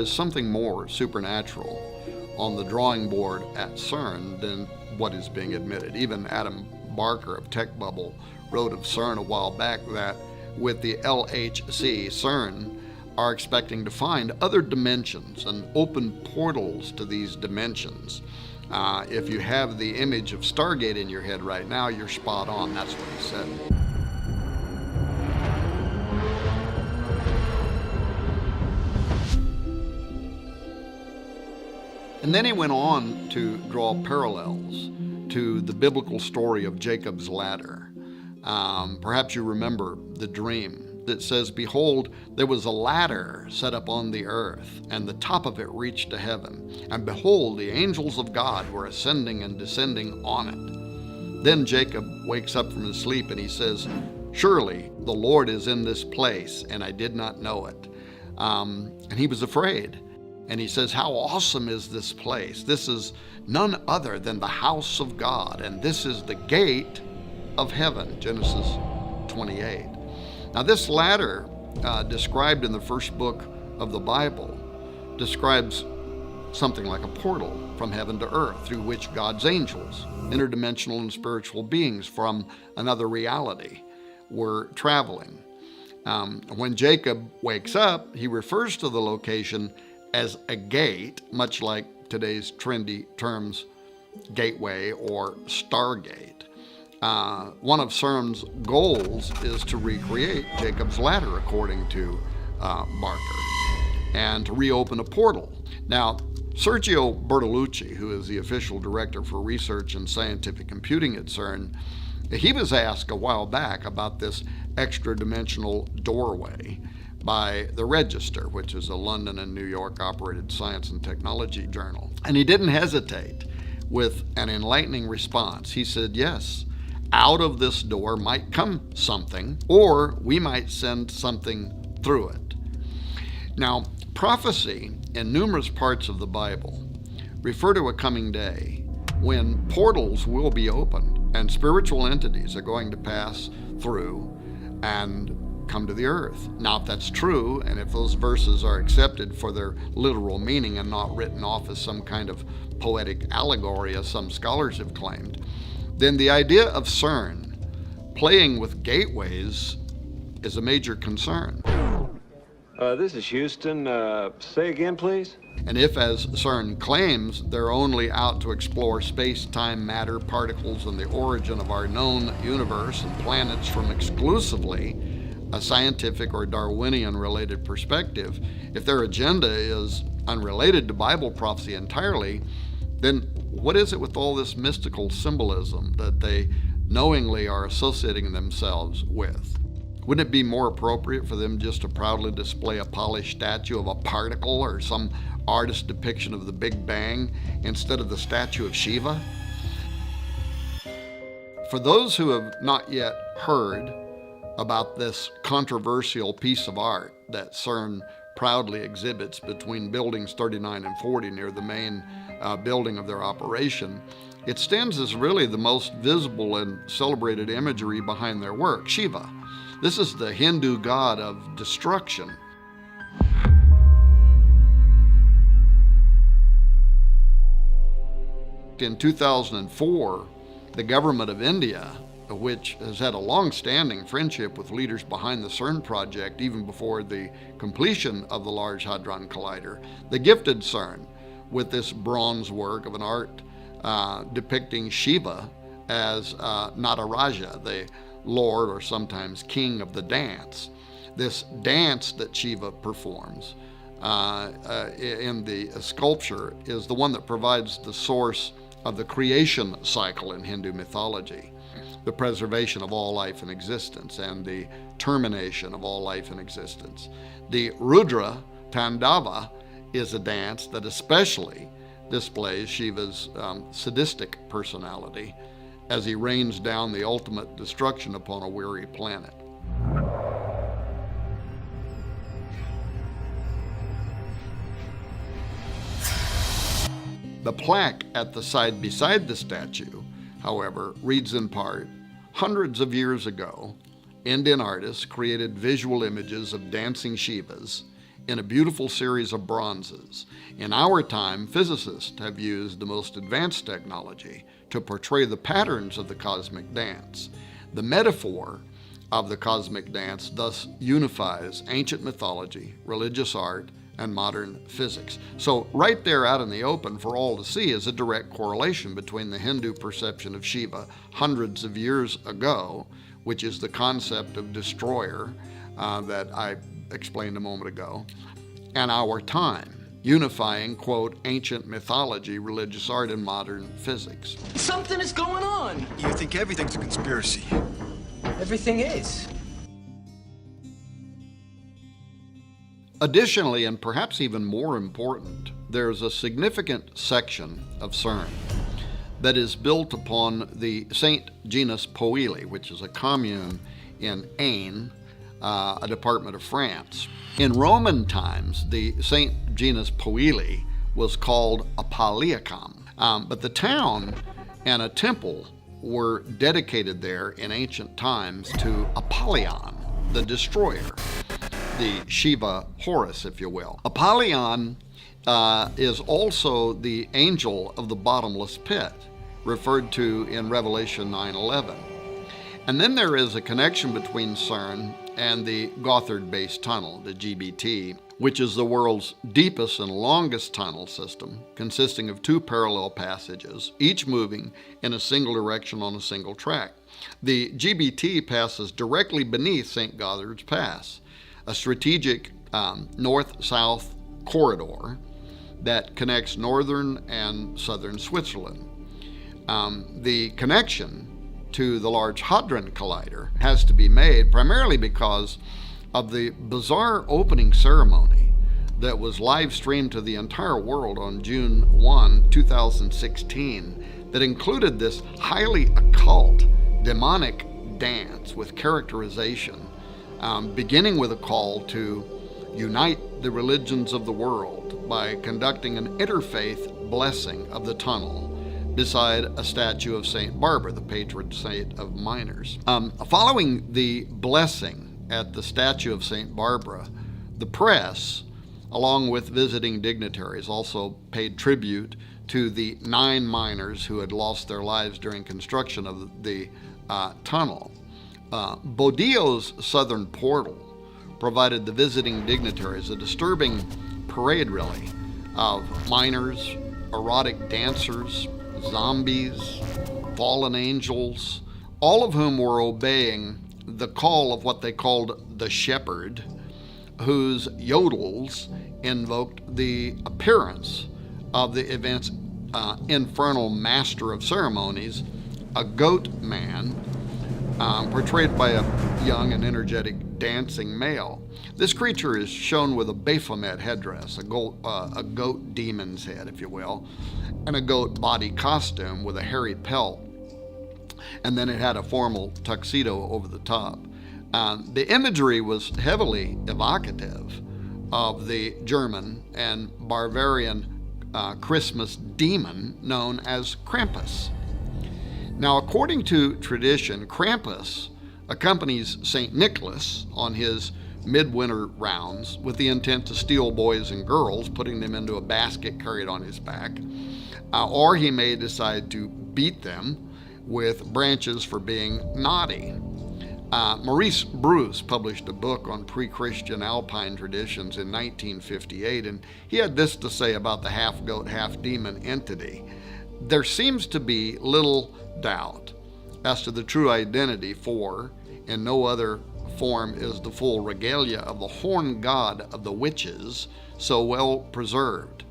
is something more supernatural on the drawing board at CERN than what is being admitted. Even Adam Barker of Tech Bubble wrote of CERN a while back that with the LHC, CERN are expecting to find other dimensions and open portals to these dimensions. If you have the image of Stargate in your head right now, you're spot on. That's what he said. And then he went on to draw parallels to the biblical story of Jacob's ladder. Perhaps you remember the dream that says, "Behold, there was a ladder set up on the earth, and the top of it reached to heaven. And behold, the angels of God were ascending and descending on it." Then Jacob wakes up from his sleep and he says, "Surely the Lord is in this place, and I did not know it." And he was afraid. And he says, "How awesome is this place? This is none other than the house of God, and this is the gate of heaven," Genesis 28. Now this ladder, described in the first book of the Bible, describes something like a portal from heaven to earth through which God's angels, interdimensional and spiritual beings from another reality, were traveling. When Jacob wakes up, he refers to the location as a gate, much like today's trendy terms gateway or Stargate. One of CERN's goals is to recreate Jacob's ladder, according to Barker, and to reopen a portal. Now, Sergio Bertolucci, who is the official director for research and scientific computing at CERN, he was asked a while back about this extra-dimensional doorway by The Register, which is a London and New York operated science and technology journal. And he didn't hesitate with an enlightening response. He said, "Yes, out of this door might come something, or we might send something through it." Now, prophecy in numerous parts of the Bible refer to a coming day when portals will be opened and spiritual entities are going to pass through and come to the earth. Now, if that's true, and if those verses are accepted for their literal meaning and not written off as some kind of poetic allegory, as some scholars have claimed, then the idea of CERN playing with gateways is a major concern. This is Houston. Say again, please? And if, as CERN claims, they're only out to explore space, time, matter, particles, and the origin of our known universe and planets from exclusively a scientific or Darwinian-related perspective, if their agenda is unrelated to Bible prophecy entirely, then what is it with all this mystical symbolism that they knowingly are associating themselves with? Wouldn't it be more appropriate for them just to proudly display a polished statue of a particle or some artist depiction of the Big Bang instead of the statue of Shiva? For those who have not yet heard about this controversial piece of art that CERN proudly exhibits between buildings 39 and 40 near the main building of their operation, it stands as really the most visible and celebrated imagery behind their work, Shiva. This is the Hindu god of destruction. In 2004, the government of India, which has had a long-standing friendship with leaders behind the CERN project even before the completion of the Large Hadron Collider, they gifted CERN with this bronze work of an art depicting Shiva as Nataraja, the lord or sometimes king of the dance. This dance that Shiva performs in the sculpture is the one that provides the source of the creation cycle in Hindu mythology, the preservation of all life in existence and the termination of all life in existence. The Rudra Tandava is a dance that especially displays Shiva's sadistic personality as he rains down the ultimate destruction upon a weary planet. The plaque at the side beside the statue, however, reads in part, "Hundreds of years ago, Indian artists created visual images of dancing Shivas in a beautiful series of bronzes. In our time, physicists have used the most advanced technology to portray the patterns of the cosmic dance. The metaphor of the cosmic dance thus unifies ancient mythology, religious art, and modern physics. So right there out in the open for all to see is a direct correlation between the Hindu perception of Shiva hundreds of years ago, which is the concept of destroyer that I explained a moment ago, and our time, unifying, quote, ancient mythology, religious art, and modern physics. Something is going on. You think everything's a conspiracy? Everything is. Additionally, and perhaps even more important, there's a significant section of CERN that is built upon the St. Genus Poëli, which is a commune in Ain, a department of France. In Roman times, the St. Genus Poëli was called Apolliacum, but the town and a temple were dedicated there in ancient times to Apollyon, the destroyer, the Shiva Horus, if you will. Apollyon is also the angel of the bottomless pit, referred to in Revelation 9:11. And then there is a connection between CERN and the Gothard Base Tunnel, the GBT, which is the world's deepest and longest tunnel system, consisting of two parallel passages, each moving in a single direction on a single track. The GBT passes directly beneath St. Gothard's Pass, a strategic north-south corridor that connects northern and southern Switzerland. The connection to the Large Hadron Collider has to be made primarily because of the bizarre opening ceremony that was live streamed to the entire world on June 1, 2016, that included this highly occult, demonic dance with characterization, beginning with a call to unite the religions of the world by conducting an interfaith blessing of the tunnel beside a statue of St. Barbara, the patron saint of miners. Following the blessing at the statue of St. Barbara, the press, along with visiting dignitaries, also paid tribute to the 9 miners who had lost their lives during construction of the tunnel. Bodio's southern portal provided the visiting dignitaries a disturbing parade, really, of miners, erotic dancers, zombies, fallen angels, all of whom were obeying the call of what they called the shepherd, whose yodels invoked the appearance of the event's infernal master of ceremonies, a goat man, portrayed by a young and energetic dancing male. This creature is shown with a Baphomet headdress, a goat demon's head, if you will, and a goat body costume with a hairy pelt. And then it had a formal tuxedo over the top. The imagery was heavily evocative of the German and Bavarian Christmas demon known as Krampus. Now, according to tradition, Krampus accompanies St. Nicholas on his midwinter rounds with the intent to steal boys and girls, putting them into a basket carried on his back, or he may decide to beat them with branches for being naughty. Maurice Bruce published a book on pre-Christian Alpine traditions in 1958, and he had this to say about the half-goat, half-demon entity. There seems to be little doubt as to the true identity, for in no other form is the full regalia of the horn god of the witches so well preserved.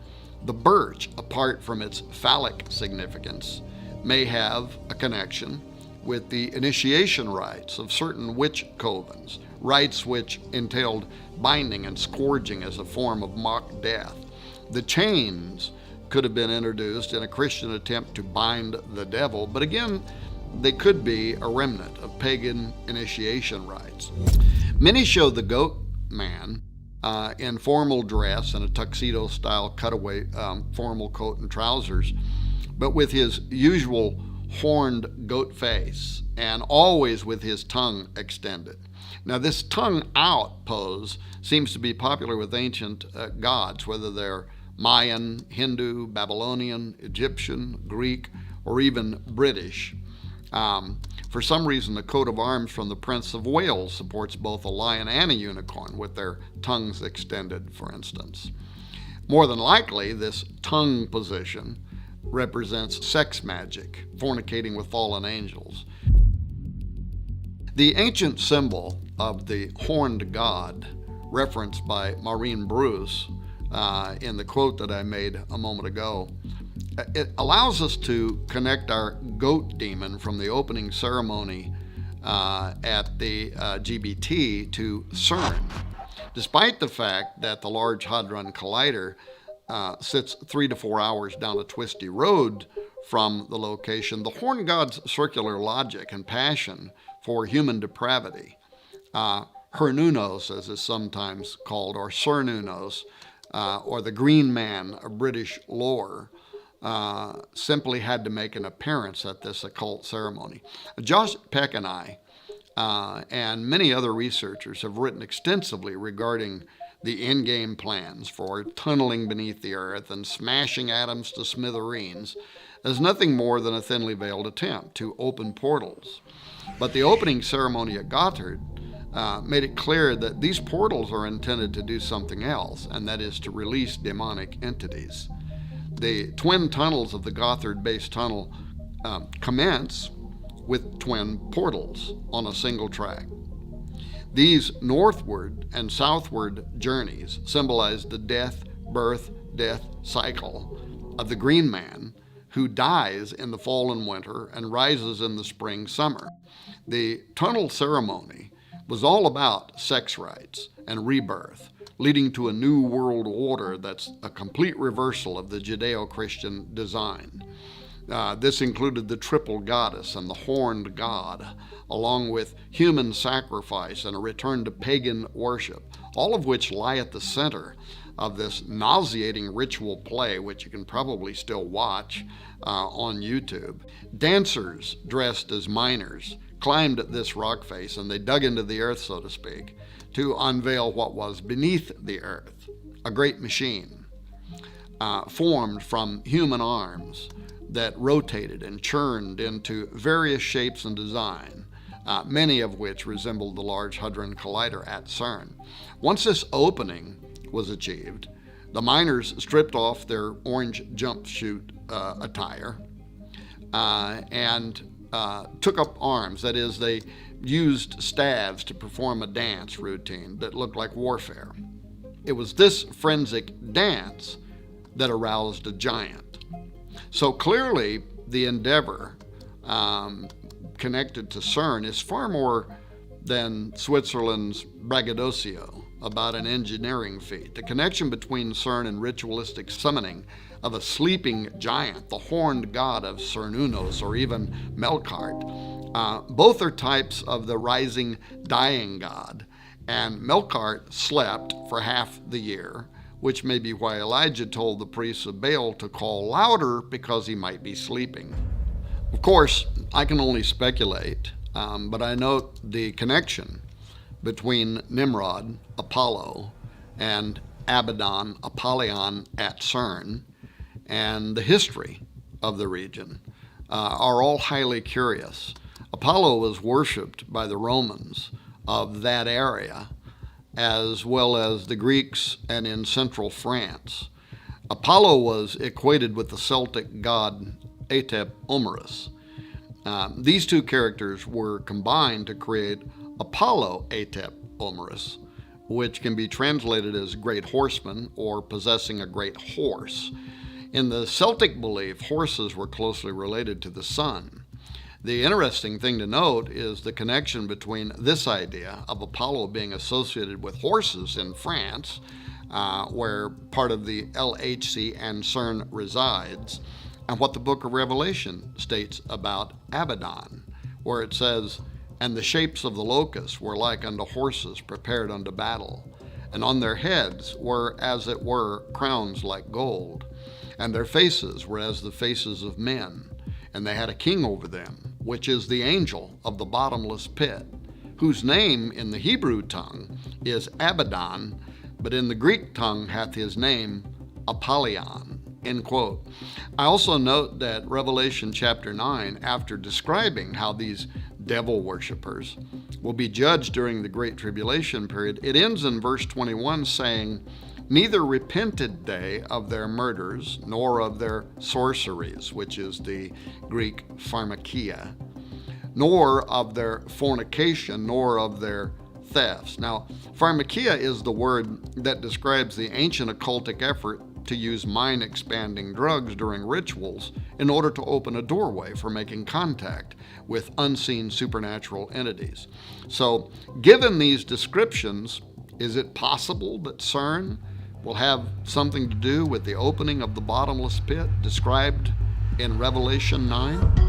The birch, apart from its phallic significance, may have a connection with the initiation rites of certain witch covens, rites which entailed binding and scourging as a form of mock death. The chains could have been introduced in a Christian attempt to bind the devil, but again, they could be a remnant of pagan initiation rites. Many show the goat man in formal dress and a tuxedo-style cutaway formal coat and trousers, but with his usual horned goat face and always with his tongue extended. Now, this tongue out pose seems to be popular with ancient gods, whether they're Mayan, Hindu, Babylonian, Egyptian, Greek, or even British. For some reason, the coat of arms from the Prince of Wales supports both a lion and a unicorn, with their tongues extended, for instance. More than likely, this tongue position represents sex magic, fornicating with fallen angels. The ancient symbol of the horned god, referenced by Maureen Bruce in the quote that I made a moment ago, it allows us to connect our goat demon from the opening ceremony at the GBT to CERN. Despite the fact that the Large Hadron Collider sits 3 to 4 hours down a twisty road from the location, the horn god's circular logic and passion for human depravity, Hernunos, as is sometimes called, or Cernunnos, or the Green Man of British lore, simply had to make an appearance at this occult ceremony. Josh Peck and I and many other researchers have written extensively regarding the in-game plans for tunneling beneath the earth and smashing atoms to smithereens as nothing more than a thinly veiled attempt to open portals. But the opening ceremony at Gotthard made it clear that these portals are intended to do something else, and that is to release demonic entities. The twin tunnels of the Gotthard base tunnel commence with twin portals on a single track. These northward and southward journeys symbolize the death cycle of the Green Man, who dies in the fall and winter and rises in the spring summer. The tunnel ceremony was all about sex rights and rebirth, leading to a new world order that's a complete reversal of the Judeo-Christian design. This included the triple goddess and the horned god, along with human sacrifice and a return to pagan worship, all of which lie at the center of this nauseating ritual play, which you can probably still watch on YouTube. Dancers dressed as miners climbed this rock face, and they dug into the earth, so to speak, to unveil what was beneath the earth, a great machine formed from human arms that rotated and churned into various shapes and design, many of which resembled the Large Hadron Collider at CERN. Once this opening was achieved, the miners stripped off their orange jumpsuit attire and took up arms. That is, they used staves to perform a dance routine that looked like warfare. It was this forensic dance that aroused a giant. So clearly, the endeavor connected to CERN is far more than Switzerland's braggadocio about an engineering feat. The connection between CERN and ritualistic summoning of a sleeping giant, the horned god of Cernunnos, or even Melkart. Both are types of the rising, dying god, and Melkart slept for half the year, which may be why Elijah told the priests of Baal to call louder, because he might be sleeping. Of course, I can only speculate, but I note the connection between Nimrod, Apollo, and Abaddon, Apollyon at CERN, and the history of the region are all highly curious. Apollo was worshipped by the Romans of that area, as well as the Greeks and in central France. Apollo was equated with the Celtic god Atep Omerus. These two characters were combined to create Apollo Atep Omerus, which can be translated as great horseman or possessing a great horse. In the Celtic belief, horses were closely related to the sun. The interesting thing to note is the connection between this idea of Apollo being associated with horses in France, where part of the LHC and CERN resides, and what the book of Revelation states about Abaddon, where it says, "And the shapes of the locusts were like unto horses prepared unto battle, and on their heads were as it were crowns like gold, and their faces were as the faces of men, and they had a king over them, which is the angel of the bottomless pit, whose name in the Hebrew tongue is Abaddon, but in the Greek tongue hath his name Apollyon. End quote. I also note that Revelation chapter 9, after describing how these devil worshippers will be judged during the Great Tribulation period, it ends in verse 21 saying, "Neither repented they of their murders, nor of their sorceries," which is the Greek pharmakia, "nor of their fornication, nor of their thefts." Now, pharmakia is the word that describes the ancient occultic effort to use mind-expanding drugs during rituals in order to open a doorway for making contact with unseen supernatural entities. So, given these descriptions, is it possible that CERN will have something to do with the opening of the bottomless pit described in Revelation 9?